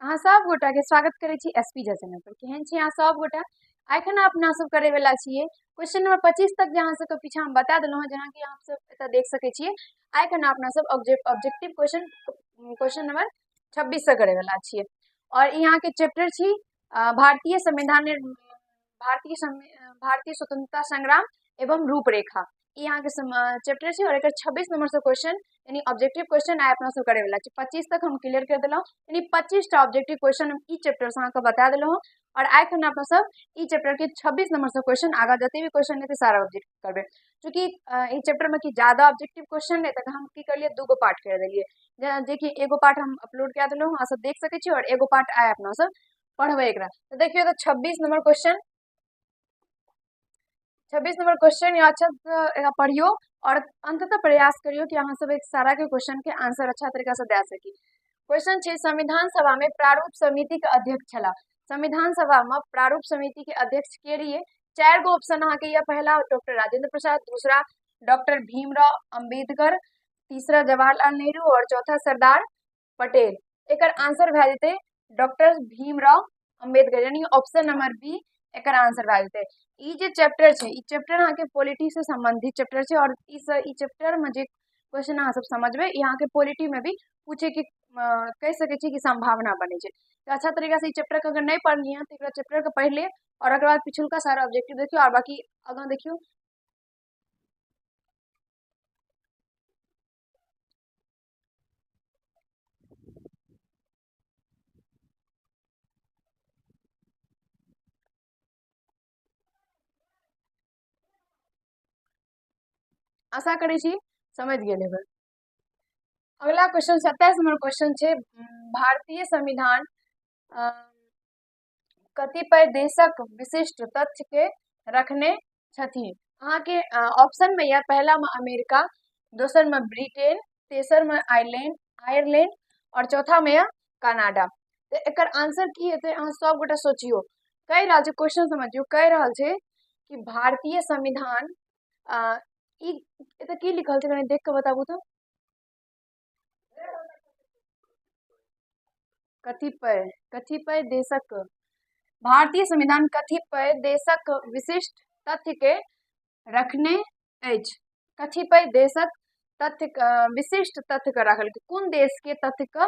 अहाँ सब गोटा के स्वागत करे छी एसपीजे चैनल पर। केहन छी अहाँ सब गोटा? एखन अपना सब करे वाला छियै क्वेश्चन नंबर 25 तक जे अहाँ सबके पीछा हम बता देलहुँ हैं, जेना कि अहाँ सब एतऽ देख सकै छियै। एखन अपना सब ऑब्जेक्टिव क्वेश्चन नंबर 26 से करे वाला छियै। और यहाँ के चैप्टर छी भारतीय स्वतंत्रता संग्राम एवं रूपरेखा। ई यहाँ के चैप्टर छी और एकर 26 नंबर से क्वेश्चन यानी ऑब्जेक्टिव क्वेश्चन आइ अपना सब करे वाला छी। 25 तक हम क्लियर कर देलहुँ, यानी 25 टा ऑब्जेक्टिव क्वेश्चन हम ई चैप्टर से अहाँके बता देलहुँ। और एखन अपना सब ई चैप्टर के 26 नंबर से क्वेश्चन आगा जते भी क्वेश्चन हेतै सारा ऑब्जेक्ट करबे। चूंकि ई चैप्टर में कि ज्यादा ऑब्जेक्टिव क्वेश्चन नहीं तक हम की करलिए दूगो पार्ट कर देलिए, जे कि एगो पार्ट हम अपलोड कर देलहुँ, अहाँ सब देख सकै छी, और एगो पार्ट आए अपना सब पढ़बै एकरा। तो देखियो तो 26 नंबर क्वेश्चन 26 नंबर क्वेश्चन या अच्छा से पढ़ियो और अंततः प्रयास करियो कि अहाँ सब एक सारा के क्वेश्चन के आंसर अच्छा तरीका से दे सकी। क्वेश्चन छे संविधान सभा में प्रारूप समिति के अध्यक्ष छला। संविधान सभा में प्रारूप समिति के अध्यक्ष के रहिए? 4 गो ऑप्शन अहाँ के ये। पहला डॉक्टर राजेंद्र प्रसाद, दूसरा डॉक्टर भीमराव अंबेडकर, तीसरा जवाहरलाल नेहरू और चौथा सरदार पटेल। एकर आंसर भए जेते डॉक्टर भीमराव अंबेडकर, यानी ऑप्शन नंबर बी एकर आंसर भए जेते। ई जे चैप्टर छे, ई चैप्टर अहाँ के पॉलिटी से संबंधित चैप्टर छे, और ई चैप्टर में जे क्वेश्चन अहाँ सब समझबे यहाँ के पॉलिटी में भी पूछे के कह सके छी कि संभावना बने छे। तो अच्छा तरीका से ई चैप्टर के अगर नहीं पढ़लिए तो एकरा चैप्टर के पढ़ ले और ओकर बाद पिछुलका सारा ऑब्जेक्टिव देखियो और बाकी आगा देखियो। आशा करे छी समझ गेल हेबै। अगला क्वेश्चन 27 नंबर क्वेश्चन छे भारतीय संविधान कतिपय देशक विशिष्ट तथ्य के रखने छथि। अहाँ के ऑप्शन में या पहला में अमेरिका, दोसर में ब्रिटेन, तेसर में आयरलैंड और चौथा में कनाडा। तो एकर आंसर की हेते अहाँ सब गोटा सोचियो। कह रहल छे क्वेश्चन समझियो, कह रहल छे कि भारतीय संविधान ई एते की लिखल छे कनी देख के बताबू तो। कतिपय कतिपय देशक भारतीय संविधान कतिपय देशक विशिष्ट तथ्य के रखने अछि। कतिपय देशक विशिष्ट तथ्य के रखल के कौन देश के तथ्य का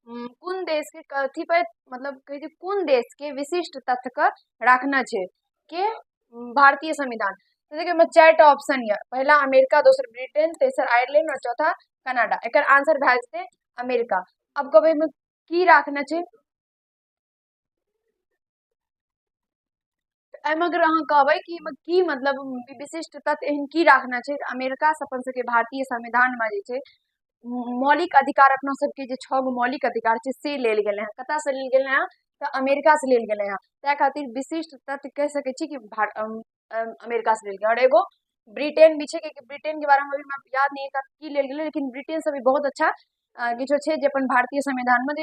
कौन देश के कतिपय मतलब कहे छै कौन देश के विशिष्ट तथ्य का रखना छे के भारतीय संविधान। तो देखिए मैं 4 टा ऑप्शन है। पहला अमेरिका, दूसरा ब्रिटेन, तेसर आयरलैंड और चौथा कनाडा। एकर आंसर भए जेते अमेरिका। अब कहबे में की रखना छे, एहिमे अगर अहाँ कहबै कि एहिमे की मतलब विशिष्ट तथ्य एहन की रखना छै, अमेरिका से अपन सबके भारतीय संविधान में जे छै मौलिक अधिकार अपना सबके जे 6 गो मौलिक अधिकार छै से लेल गेले हैं। कतऽ से लेल गेले हैं तो अमेरिका से लेल गेले हैं। तै खातिर विशिष्ट तथ्य कह सकै छी कि अमेरिका से लेल गेले। और एगो ब्रिटेन भी छै, कि ब्रिटेन के बारे में अभी हमरा याद नहीं है की लेल गेले, लेकिन ब्रिटेन से भी बहुत अच्छा किछो छै जे अपन भारतीय संविधान में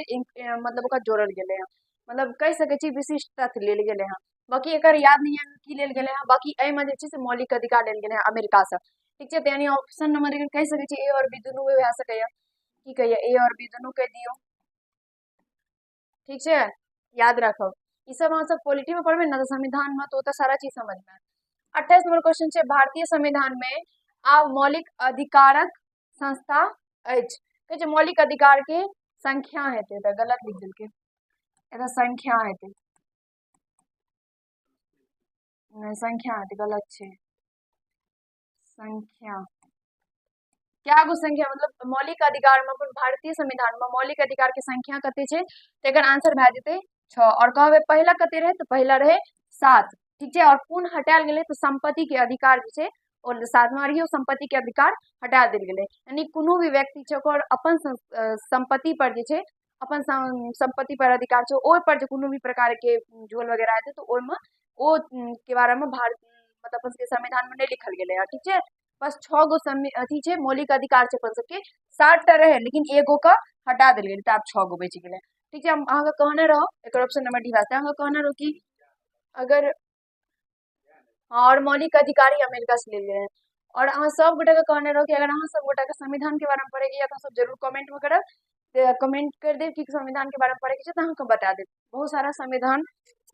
मतलब ओकरा जोड़ल गेले हैं। मतलब कह सकै छी विशिष्ट तथ्य लेल गेले हैं। बाकी एकर याद नहीं है की लेल गेले हैं। बाकी एहि में जे छै से मौलिक अधिकार लेल गेले हैं अमेरिका से। ठीक छै, तो यानी ऑप्शन नंबर एक कह सकै छी ए और बी दुनू भए सकैया। की कहिए ए और बी दुनू कह दियो। ठीक है, याद रखब। ई सब अहाँ सब पॉलिटी में पढ़बे ना तो संविधान में, तो ओतऽ सारा चीज समझ में। 28 नंबर क्वेश्चन है भारतीय संविधान में आब मौलिक अधिकारक संस्था अछि। कहे छै मौलिक अधिकार के संख्या हेतै, तऽ गलत लिख देलकै, एतऽ संख्या हेतै, नहीं संख्या हेतै, गलत छै। संख्या क्या गो संख्या मतलब मौलिक अधिकार में अपन भारतीय संविधान में मौलिक अधिकार के संख्या कते छै, तो एकर आंसर भए जेते 6। और कहबे पहला कते रहे, तो पहला रहे 7। ठीक है, और कोन हटायल गेले तो संपत्ति के अधिकार जे छै और 7वां रहियो संपत्ति के अधिकार हटा देल गेले। यानी कोनो भी व्यक्ति छै ओकर अपन संपत्ति पर जे छै अपन संपत्ति पर अधिकार छै, ओहि पर जे कोनो भी प्रकार के झोल वगैरह हेतै तो ओहि में ओ के बारे में भारत मतलब अपन सबके संविधान में नहीं लिखल गेले है। ठीक है, बस 6 गो अथी छै मौलिक अधिकार छै अपन सबके। 7 टा रहे लेकिन एगो का हटा देल गेले, आब 6 गो बच गेले। ठीक है, हम अहाँ कहने रहो एक ऑप्शन नंबर डी वास्ते अहाँ कहने रहो कि अगर हाँ और मौलिक अधिकार ही अमेरिका से ले गए हैं। और अहाँ सब गोटा के कहने रहो कि अगर अहाँ सब गोटा के संविधान के बारे में पढ़ेगी या तो सब जरूर कमेंट में करब कमेंट कर देव कि संविधान के बारे में पढ़े के तो हम बता देव। बहुत सारा संविधान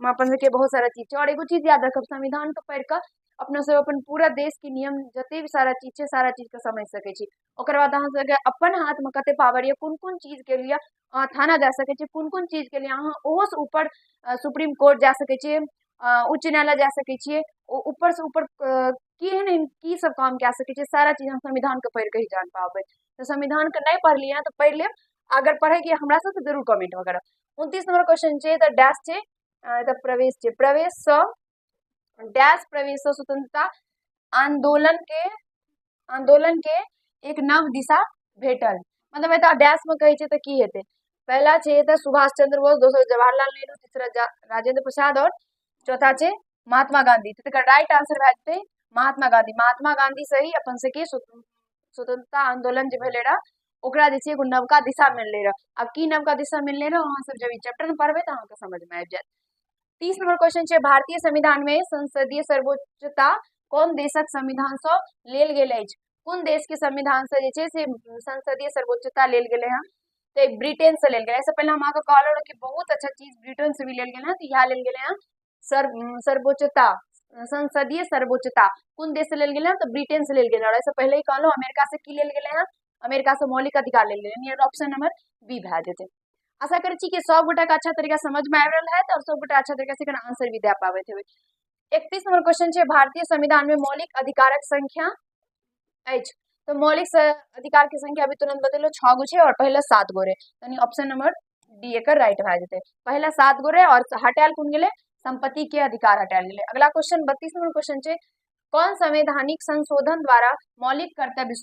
में अपन के बहुत सारा चीज है। और एगो चीज याद रखब, संविधान के पढ़ के अपना सब अपन पूरा देश के नियम जते भी सारा चीज है सारा चीज के समझ सके छी। ओकर बाद अहाँ सबके अपन हाथ में कते पावर है, कौन कौन चीज के लिए थाना जा सके छी, कौन कौन चीज के लिए अहाँ ओहो से ऊपर सुप्रीम कोर्ट जा सके छी, उच्च न्यायालय जा सके छी, ऊपर से ऊपर की है न की सब काम कह सके छी, सारा चीज हम संविधान के पढ़ के ही जान पाबे। तो संविधान के नहीं पढ़ लिया तो पढ़ ले, अगर पढ़े के हमरा से तो जरूर कमेंट वगैरह। 29 नंबर क्वेश्चन छे द डैश छे द प्रवेश छे, प्रवेश स डैश प्रवेश स स्वतंत्रता आंदोलन के एक नव दिशा भेटल। मतलब एता डैश में कहे छे तो की हेते, पहला छे त सुभाष चंद्र बोस, दूसरा जवाहरलाल नेहरू, तीसरा राजेंद्र प्रसाद और चौथा छे महात्मा गांधी। तो तकर राइट आंसर भए जेते महात्मा गांधी। महात्मा गांधी से ही अपन से के स्वतंत्रता आंदोलन जे भेले रहा ओकरा जे छे एगो नवका दिशा मिलले रहा। अब की नवका दिशा मिलले रहा अहाँ सब जब ई चैप्टर में पढ़बे त अहाँ के समझ में आबि जाएत। 30 नंबर क्वेश्चन छे भारतीय संविधान में संसदीय सर्वोच्चता कौन देशक संविधान से लेल गेल अछि। कौन देश के संविधान से जे छे से संसदीय सर्वोच्चता लेल गेले हैं, तो ब्रिटेन से लेल गेले। इससे पहले हम आपको कहलो रहे कि बहुत अच्छा चीज ब्रिटेन से भी लेल गेले हैं, तो यहाँ लेल गेले हैं सर्वोच्चता, संसदीय सर्वोच्चता कौन देश से लेल गेले हैं, तो ब्रिटेन से लेल गेले। और इससे पहले ही कहलो अमेरिका से की लेल गेले हैं, अमेरिका से मौलिक अधिकार लेल गेले। ऑप्शन नंबर बी भए जेते। आशा करै छी कि सब गोटा के अच्छा तरीका समझ में आबि रहल है, और सब गोटा अच्छा तरीका से एकर आंसर भी दे पाबे थे। 31 नंबर क्वेश्चन छे भारतीय संविधान में मौलिक अधिकारक संख्या अछि। तो मौलिक अधिकार की संख्या अभी तुरंत बतेलो 6 गो छे और पहले 7 गो रे, यानी ऑप्शन नंबर डी एकर राइट भए जेते। पहला 7 गो रे और हटायल कौन गेले, संपत्ति के अधिकार हटायल गेले। अगला क्वेश्चन 32 नंबर क्वेश्चन छे कौन संवैधानिक संशोधन द्वारा मौलिक कर्तव्य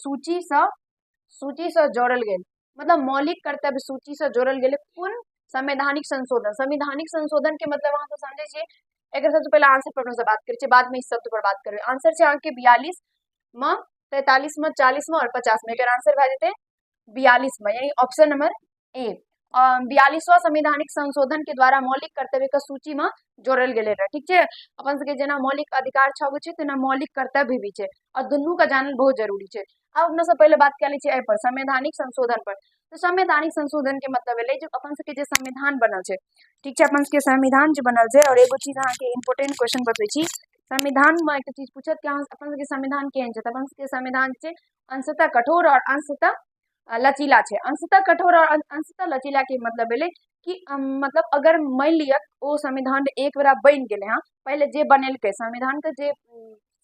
सूची से जोड़ल गेल। मतलब मौलिक कर्तव्य सूची से जोड़ल गेले कौन संवैधानिक संशोधन। संवैधानिक संशोधन के मतलब अहाँ सब समझे छिए। एक सबसे पहले आंसर पर से बात करे, बाद में इस शब्द पर बात करबे। आंसर छे आपके 42 में, 43 में, 40 में और 50 में। एकर आंसर भए जेते 42 में, यानी ऑप्शन नंबर ए। 42वां संवैधानिक संशोधन के द्वारा मौलिक कर्तव्य के सूची में जोड़ल गेले रहे। ठीक है, अपन सबके जना मौलिक अधिकार 6 गो छे, तेना मौलिक कर्तव्य भी छे, और दुनू का जानल बहुत जरूरी छे। अब अपना सब पहले बात कर ली छे पर संवैधानिक संशोधन पर। तो संवैधानिक संशोधन के मतलब है जो अपन सबके जे संविधान बनल छे, ठीक है, अपन सबके संविधान जो बनल छे। और एगो चीज अहाँ के इंपोर्टेंट क्वेश्चन बतबै छी, संविधान में एक चीज पूछत कि अपन सबके संविधान केहन छे। अपन सबके संविधान छे अंशतः कठोर और अंशतः लचीला छे। अंशतः कठोर और अंशतः लचीला के मतलब भेले कि मतलब अगर मान लिया वो संविधान एक बार बन गेले हाँ, पहले जे बनेलके संविधान के जे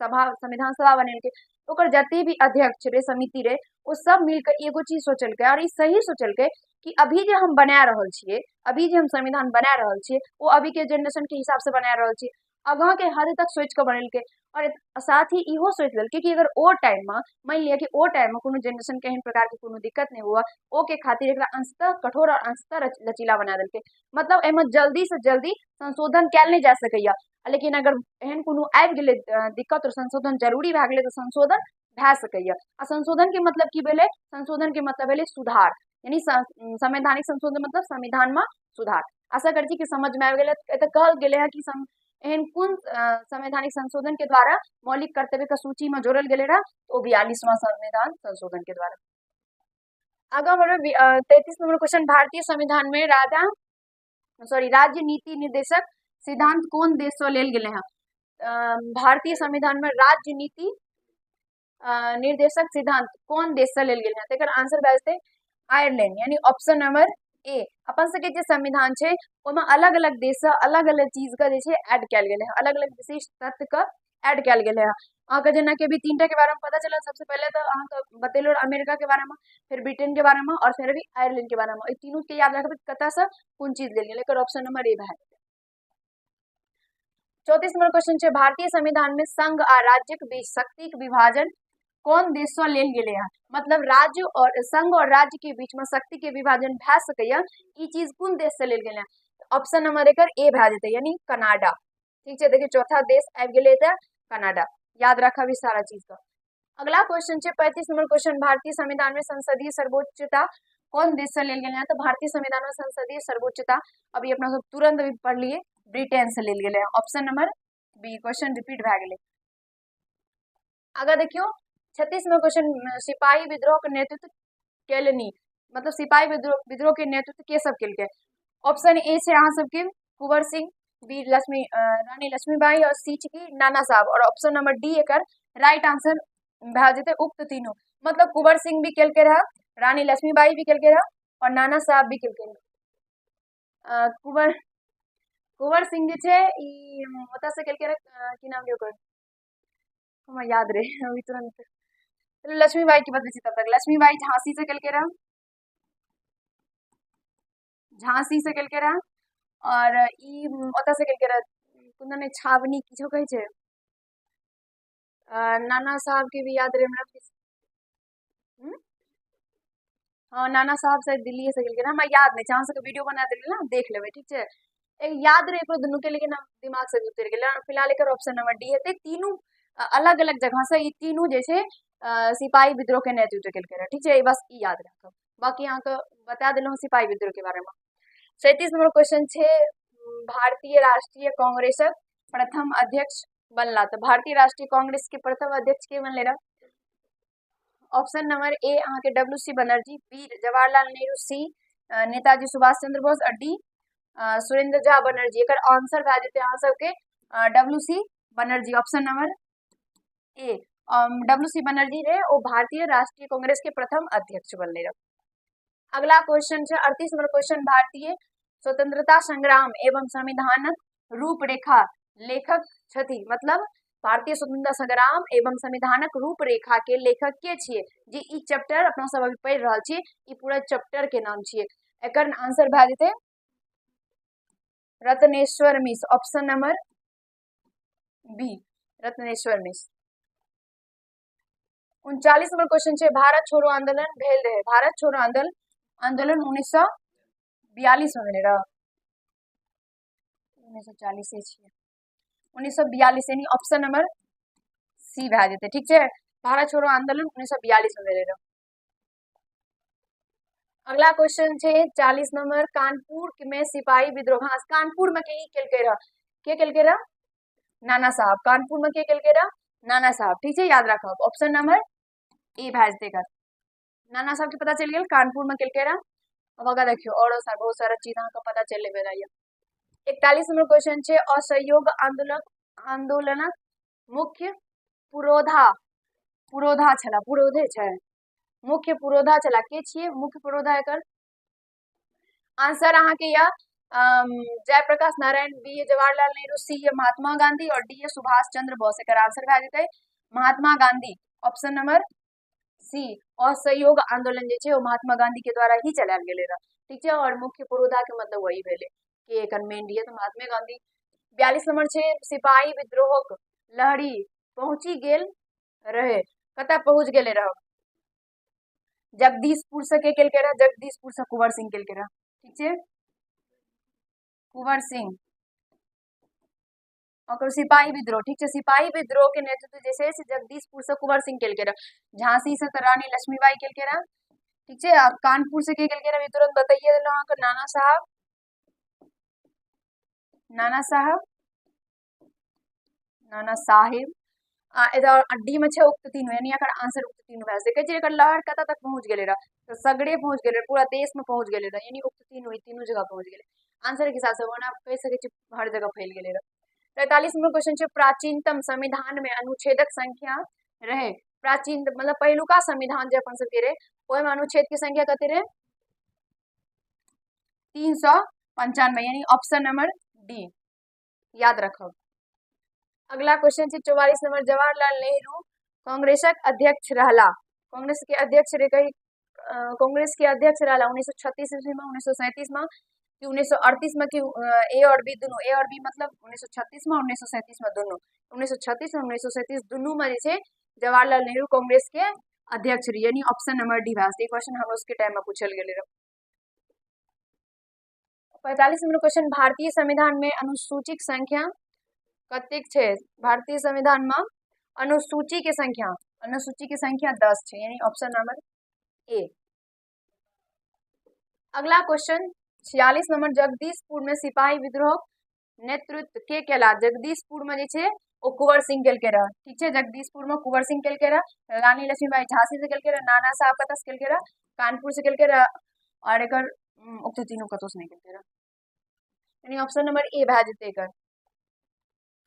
संविधान सभा बनेलके ओकर जते भी अध्यक्ष रे समिति रे वो सब मिलकर एगो चीज सोचलके, और ई सही सोचलके कि अभी जे हम बना रहल छिए, अभी जे हम संविधान बना रहल छिए वो अभी के जनरेशन के हिसाब से बना रहल छिए, आगाँ के हद तक सोच के बनेलके। और साथ ही इहो सोच लेलके कि अगर ओ टाइम में मान लिया कि ओ टाइम में कोनो जनरेशन के एहन प्रकार के कोनो दिक्कत नहीं हुआ, ओ के खातिर एकरा अंशतः कठोर और अंशतः लचीला बना देलके। मतलब एमे जल्दी से जल्दी संशोधन कैल नहीं जा सकैया, लेकिन अगर एहन कोनो आबि गेलै दिक्कत और संशोधन जरूरी भए गेलै तो संशोधन भए सकैया। आ संशोधन के मतलब की भेलै, संशोधन के मतलब भेलै सुधार, यानी संवैधानिक संशोधन मतलब संविधान में सुधार। आशा करै छी कि समझ में आबि गेलै। एतऽ कहल गेलै है कि एहन कौन संवैधानिक संशोधन के द्वारा मौलिक कर्तव्य का सूची में जोड़ल गेले रहा, तो 42वां संविधान संशोधन के द्वारा। आगे बढ़े 33 नंबर क्वेश्चन भारतीय संविधान में राज्य नीति निर्देशक सिद्धांत कौन देश से लेल गेले हैं। भारतीय संविधान में राज्य नीति निर्देशक सिद्धांत कौन देश से लेल गेले हैं, तेकर आंसर भए जेते आयरलैंड, यानी ऑप्शन नंबर ए। अपन सबके जे संविधान छे ओमे अलग अलग देश से अलग अलग चीज का जे छे ऐड कैल गेले हैं, अलग अलग विशेष तत्व का ऐड कैल गेले हैं। अहाँके जेना कि अभी 3टा के बारे में पता चला। सबसे पहले तो अहाँके बतेलो अमेरिका के बारे में, फिर ब्रिटेन के बारे में, और फिर अभी आयरलैंड के बारे में। तीनों के याद रखबे कतऽ से कोन चीज लेल गेले, एकर ऑप्शन नंबर ए भए। 34 नंबर क्वेश्चन छे भारतीय संविधान में संघ आ राज्यक बीच शक्ति के विभाजन कौन देश से लेल गेले हैं। मतलब राज्य और संघ और राज्य के बीच में शक्ति के विभाजन भए सकैया, ई चीज कौन देश से लेल गेले हैं। ऑप्शन नंबर एकर ए भए जेते, यानी कनाडा। ठीक है, देखिए चौथा देश आबि गेले त कनाडा। याद रखब इस सारा चीज का। अगला क्वेश्चन छे 35 नंबर क्वेश्चन भारतीय संविधान में संसदीय सर्वोच्चता कौन देश से लेल गेले हैं। तो भारतीय संविधान में संसदीय सर्वोच्चता अभी अपना सब तुरंत अभी पढ़ लिए, ब्रिटेन से लेल गेले हैं। Option number b. Question repeat भए गेले। अगर देखियो 36 में क्वेश्चन सिपाही विद्रोह के नेतृत्व केलनी, मतलब सिपाही विद्रोह के नेतृत्व के सब केलकै। ऑप्शन ए छै अहाँ सबके कुंवर सिंह, बी रानी लक्ष्मीबाई और सी छै कि नाना साहब, और ऑप्शन नंबर डी एकर राइट आंसर भए जेतै उक्त तीनों। मतलब कुंवर सिंह भी केलकै रह, रानी लक्ष्मीबाई भी केलकै रह और नाना साहब भी केलकै रह। कुंवर सिंह जे छै ई ओतऽ से केलकै रह, की नाम रहै ओकर, हमरा याद रहे अभी तुरंत। लक्ष्मीबाई की बतबै छी तब तक। लक्ष्मीबाई झांसी से केलकै रह, झांसी से केलकै रह, और ई ओतऽ से केलकै रह कोनो ने छावनी किछो कहै छै। नाना साहब के भी याद रहे हमरा। हाँ नाना साहब शायद दिल्ली से केलकै रह, हमरा याद नहीं छै, अहाँ सबके वीडियो बना देलियै ना देख लेबै ठीक छै। एक याद रहे एकरो दुनू के, लेकिन दिमाग से उतरि गेलै। फिलहाल एकर ऑप्शन नंबर डी हेतै। तीनू अलग अलग जगह से ई तीनू जे छै सिपाही विद्रोह के नेतृत्व केलकै रह ठीक छै, बस ई याद राखब। बाकी अहाँके बता देलहुँ सिपाही विद्रोह के बारे में। 37 नंबर क्वेश्चन छै भारतीय राष्ट्रीय कांग्रेसक प्रथम अध्यक्ष बनला। तो भारतीय राष्ट्रीय कांग्रेस के प्रथम अध्यक्ष के बनले रह। ऑप्शन नंबर ए अहाँ के WC. Banerjee, B Jawaharlal Nehru, C Netaji Subhash Chandra Bose और डी सुरेंद्र झा बनर्जी। एकर आंसर भए जेतै अहाँ सबके WC. Banerjee. Option number A WC. Banerjee रहे ओ भारतीय राष्ट्रीय कांग्रेस के प्रथम अध्यक्ष बनले रहे। अगला क्वेश्चन है 38 नंबर क्वेश्चन, भारतीय स्वतंत्रता संग्राम एवं संविधानक रूपरेखा लेखक छथि। मतलब भारतीय स्वतंत्रता संग्राम एवं संविधानक रूपरेखा के लेखक के छिए, जे ई चैप्टर अपना सब अभी पढ़ि रहल छी, ई पूरा चैप्टर के नाम छिए। एकर आंसर भए जेतै रत्नेश्वर मिश्र। ऑप्शन नंबर बी रत्नेश्वर मिश्र। 39 नंबर क्वेश्चन है भारत छोड़ो आंदोलन भेल रहे। भारत छोड़ो आंदोलन 1942 में भेल रहा, 1940 छिए 1942 यानी ऑप्शन नंबर सी भए जेतै ठीक है। भारत छोड़ो आंदोलन 1942 में भेल रहा। अगला क्वेश्चन है 40 नंबर, कानपुर में सिपाही विद्रोह। हाँ कानपुर में के केलकै रह, के केलकै रह, नाना साहब। कानपुर में के केलकै रह, नाना साहब ठीक है, याद रखब। ऑप्शन नंबर ए भए जेतै एकर। नाना साहब के पता चल गया कानपुर में केलकै रह। अब आगे देखियो और बहुत सारा चीज अहाँके पता चल लेबे रहिए। 41 नंबर क्वेश्चन है असहयोग आंदोलनक मुख्य पुरोधा छला, पुरोधे छै, मुख्य पुरोधा छला के छिए मुख्य पुरोधा। एकर आंसर अहाँ के या जयप्रकाश नारायण, बी जवाहरलाल नेहरू, सी महात्मा गांधी और डी सुभाष चंद्र बोस। एकर आंसर भए जेतै Mahatma Gandhi. Option number C असहयोग आंदोलन जे छै वो महात्मा गांधी के द्वारा ही चलायल गेले रह ठीक है, और मुख्य पुरोधा के मतलब वही भेले कि एकर मेन डी है तो महात्मा गांधी। 42 नंबर छै सिपाही विद्रोहक लहरी पहुंची गेल रहे, कतऽ पहुंच गेले रह। जगदीशपुर से के केलकै रह, जगदीशपुर से कुंवर सिंह केलकै रह ठीक है, कुंवर सिंह। और सिपाही विद्रोह ठीक है, सिपाही विद्रोह के नेतृत्व जैसे से जगदीशपुर से कुंवर सिंह केलकै रह, झांसी से तो रानी लक्ष्मीबाई केलकै रह ठीक है, और कानपुर से के केलकै रह तुरंत बताइए देलहुँ अहाँके नाना साहब, नाना साहब, नाना साहिब। इधर डी में छै उक्त तीनों, यानी एकर आंसर उक्त तीनों भए सकै छै। एकर लहर कतऽ तक पहुंच गेले रह, तो सगरे पहुंच गेले, पूरा देश में पहुंच गेले रह, यानी उक्त तीनों तीनों जगह पहुंच गेले। आंसर के हिसाब से वरना कह सकै छी हर जगह फैल गेले रह। 43 नंबर क्वेश्चन है प्राचीनतम संविधान में अनुच्छेदक संख्या रहे। प्राचीन मतलब पहिलुका संविधान जे अपन सबके रहे ओहि में अनुच्छेद के संख्या कते रहे 395, यानी ऑप्शन नंबर डी याद रखब। अगला क्वेश्चन है 44 नंबर, जवाहरलाल नेहरू कांग्रेसक अध्यक्ष रहला। कांग्रेस के अध्यक्ष रहे कही, कांग्रेस के अध्यक्ष रहला 1936 ईस्वी में, 1937 में कि 1938 में, कि ए और बी दोनों, ए और बी मतलब 1936 में 1937 में दोनों, 1936 और 1937 दोनों में जे जवाहरलाल नेहरू कांग्रेस के अध्यक्ष रही, यानी ऑप्शन नंबर डी भए। क्वेश्चन हम उसके टाइम में पूछल गेले रह। 45 नंबर क्वेश्चन, भारतीय संविधान में अनुसूचिक संख्या कतेक छै। भारतीय संविधान में अनुसूची के संख्या 10 छै, यानी ऑप्शन नंबर ए। अगला क्वेश्चन 46 नंबर, जगदीशपुर में सिपाही विद्रोह नेतृत्व के केला। जगदीशपुर में जे छै ओ कुंवर सिंह केलकै रह, ठीक है। जगदीशपुर में कुंवर सिंह केलकै रह, रानी लक्ष्मीबाई झांसी से केलकै रह, नाना साहब कतऽ से केलकै रह, कानपुर से केलकै रह, और एकर उक्त तीनों कतौ से नहीं केलकै रह, यानी ऑप्शन नंबर ए भए जेतै एकर।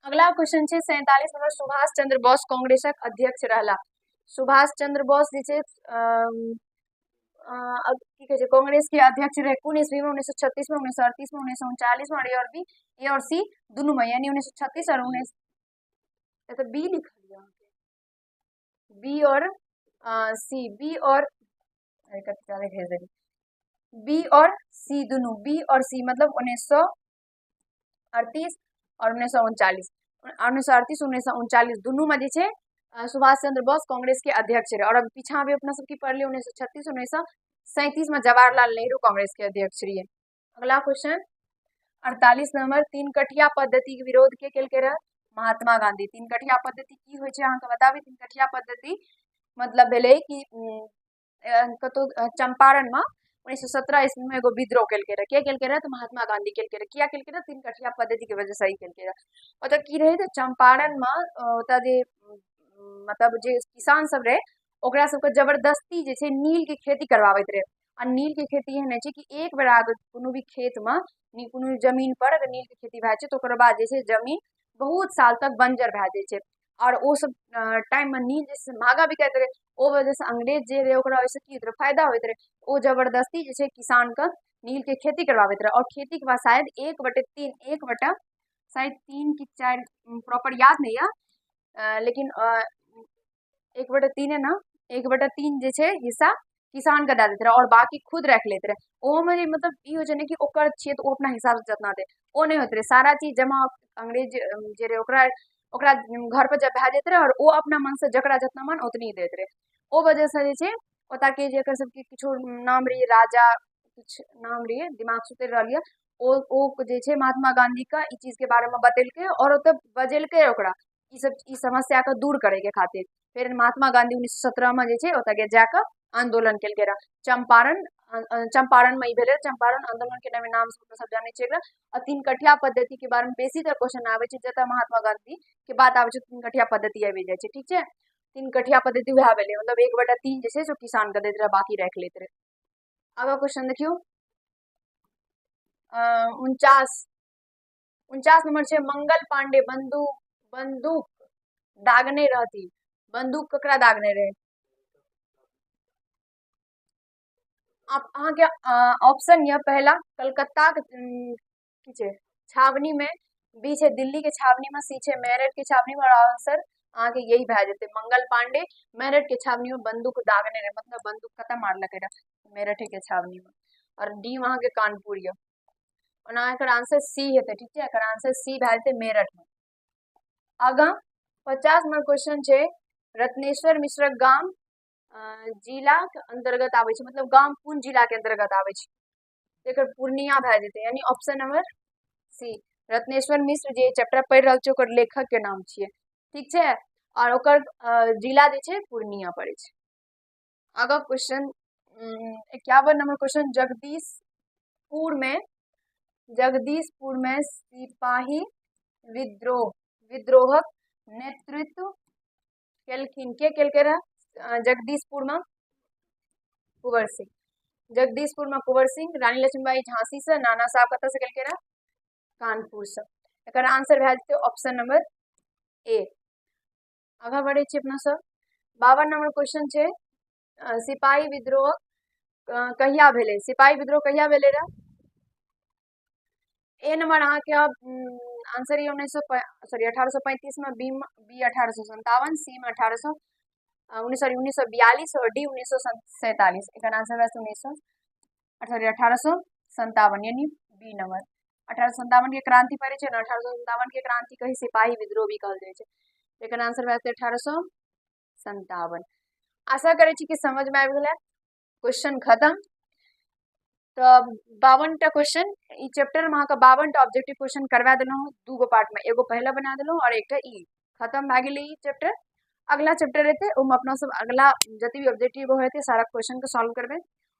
अगला क्वेश्चन छै 47 नंबर, सुभाष चंद्र बोस कांग्रेसक अध्यक्ष रहला। सुभाष चंद्र बोस जे छै की कहे छै कांग्रेस के अध्यक्ष रहे कोन ईस्वी में? 1936 में, 1938 में, 1939 में, और ए और बी, ए और सी दोनों में, यानी 1936 और 19 तो बी लिख लिया, बी और सी, बी और बी और सी दोनों, बी और सी मतलब 1938 और 1939, 1938 1939 दोनों में जे छै सुभाष चंद्र बोस कांग्रेस के अध्यक्ष रहे। और अब पीछा भी अपना सबकी पढ़ लियो 1936 1937 में जवाहरलाल नेहरू कांग्रेस के अध्यक्ष रहे। अगला क्वेश्चन 48 नंबर, तीन कठिया पद्धति के विरोध के केलकै रह? महात्मा गांधी। तीन कठिया पद्धति की होय छै अहाँके बताबी? तीन कठिया पद्धति मतलब भेलै कि कतौ चंपारण में 1917 ईस्वी में एगो विद्रोह केलकै रह। के केलकै रह? तो महात्मा गांधी केलकै रह। किया केलकै रह? तीन कठिया पद्धति के वजह से ही केलकै रह। ओतऽ की रहे तो चंपारण में ओतऽ जे मतलब जे किसान सब रहे ओकरा सबके जबरदस्ती जे छै नील के खेती करवाबैत रहे। आ नील के खेती एहन छै कि एक बेर अगर कोनो भी खेत में कोनो जमीन पर अगर नील के खेती भए छै तो ओकर बाद जे छै जमीन बहुत साल तक बंजर भए जाइ छै। और ओ सब टाइम में नील जैसे महंगा बिकाइत रहे, ओ वजह से अंग्रेज जे रहे ओकरा ओइसे की होइत रहे फायदा होइत रहे। ओ जबरदस्ती जे छै किसान के नील के खेती करवाबैत रहे। और खेती के बाद शायद 1/3 1/3 शायद 3 की 4 प्रॉपर याद नहीं है, लेकिन 1/3 है ना, 1/3 जे छै हिस्सा किसान के दे देते रहे और बाकी खुद रख लेते रहे। ओमे मतलब ई हो छै ने कि ओकर छियै तो ओ अपना हिसाब से जितना दे, ओ नहीं होते रहे। सारा चीज जमा अंग्रेज जे रहे ओकरा ओकरा घर पर जब भए जेते रहे और ओ अपना मन से जकरा जितना मन उतनी देते रहे। ओ वजह से जे छै ओता के जे एकर सबके किछो नाम रही राजा, कुछ नाम रही दिमाग से उतर रहल है, ओ जे छै महात्मा गांधी का ई चीज के बारे में बतेलकै और ओतऽ बजेलकै ओकरा ई सब ई समस्या के दूर करे के खातिर। फिर महात्मा गांधी 1917 में जे छै ओतऽ के जाकर आंदोलन केलकै रह। चंपारण में ई भेलै, चंपारण आंदोलन के नाम से सब जानै छै एकरा। और तीन कठिया पद्धति के बारे में बेसी तर क्वेश्चन आबै छै जतऽ महात्मा गांधी के बात आबै छै तीन कठिया पद्धति आबि जाइ छै, ठीक छै। तीन कठिया पद्धति वएह भेलै, मतलब 1/3 जे छै जो किसान के दैत रहे बाकी राखि लैत रहे। आगे क्वेश्चन देखियो 49 नंबर छै, मंगल पांडे बंदूक दागने रहती। बंदूक ककरा दागने रहे? अहाँके ऑप्शन यह पहला कलकत्ता की छै छावनी में, बी छै दिल्ली के छावनी में, सी छै मेरठ के छावनी में, और आंसर अहाँके यही भए जेतै मंगल पांडे मेरठ के छावनी में बंदूक दागने रहे, मतलब बंदूक कतऽ मारलकै रह? मेरठ के छावनी में। और डी वहाँ के कानपुर ये, ओना एकर आंसर सी हेतै, ठीक है। एकर आंसर सी भए जेतै मेरठ में। आगा 50 नंबर क्वेश्चन छै, रत्नेश्वर मिश्रक गाम जिला के अंतर्गत आबै छै, मतलब गाम कोन जिला के अंतर्गत आबै छै? एकर पूर्णिया भए जेतै, यानी ऑप्शन नंबर सी। रत्नेश्वर मिश्र जे चैप्टर पढ़ि रहल छै ओकर लेखक के नाम छियै, ठीक छै। और ओकर जिला जे छै पूर्णिया पड़ै छै। आगा क्वेश्चन 51 नंबर क्वेश्चन, जगदीशपुर में सिपाही विद्रोहक नेतृत्व केलखिन? के केलकै रह? जगदीशपुर में कुंवर सिंह। जगदीशपुर में कुंवर सिंह, रानी लक्ष्मीबाई झांसी से, नाना साहब कतऽ से केलकै रह? कानपुर से। एकर आंसर भए जेतै ऑप्शन नंबर ए। आगा बढ़े छी अपना सब 52 नंबर क्वेश्चन छै, सिपाही विद्रोह कहिया भेलै? सिपाही विद्रोह कहिया भेलै रह? ए नंबर अहाँके आंसर ये 1835 में, बी 1857, सी में 1942 और डी 1947। एक आंसर वैसे 1857 यानी बी नंबर। 1857 के क्रांति पड़े छै ना, 1857 के क्रांति कही सिपाही विद्रोह भी कहल जाय छै। एक आंसर वैसे 1857। आशा करे छी कि समझ में आबि गेलै। क्वेश्चन खत्म। तो 52टा क्वेश्चन ई चैप्टर में अहाँके 52टा ऑब्जेक्टिव क्वेश्चन करवा देलहुँ 2 पार्ट में, एगो पहला बना देलहुँ और एकटा ई खत्म भए गेलै ई चैप्टर। अगला चैप्टर रहते ओहिमे अपना सब अगला जते भी ऑब्जेक्टिव हेतै सारा क्वेश्चन के सॉल्व करबै।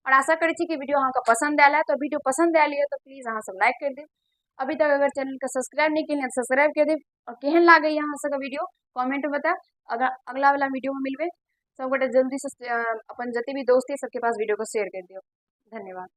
और आशा करै छी कि वीडियो अहाँके पसंद आयल है, तो वीडियो पसंद आयल है तो प्लीज अहाँ सब लाइक कर देब। अभी तक अगर चैनल के सब्सक्राइब नहीं किए सब्सक्राइब कर दे और केहन लागे यहाँ सबके वीडियो कमेंट में बता। अगर अगला वाला वीडियो में मिलबे सब गोटे जल्दी से अपन जते भी दोस्त है सबके पास वीडियो को शेयर कर दियो। धन्यवाद।